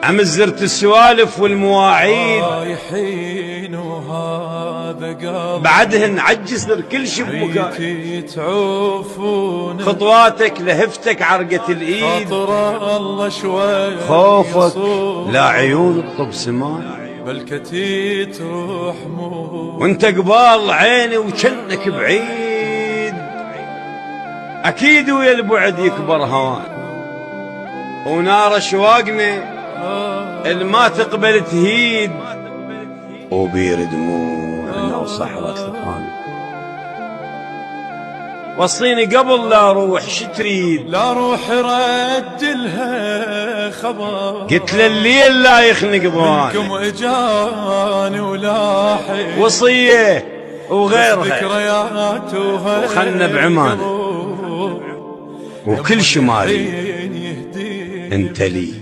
عم زرت السوالف والمواعيد بعدهن عجز كل شي بمكان، خطواتك لهفتك عرقة الايد، خوفك لا عيون الطب سمان، وانت قبال عيني وجنك بعيد، اكيد ويا البعد يكبر هوان، ونار اشواقنا الما تقبل تهيد، وبير دموعنا وصحوة ثقان. وصيني قبل لا اروح شتريد، لا روح رد لها خبر، قلت له الليل لا يخنق ضوان، منكم اجاني ولاحق وصيه وغيرها ذكريات وخلنا بعمان، وكل شمالي انت لي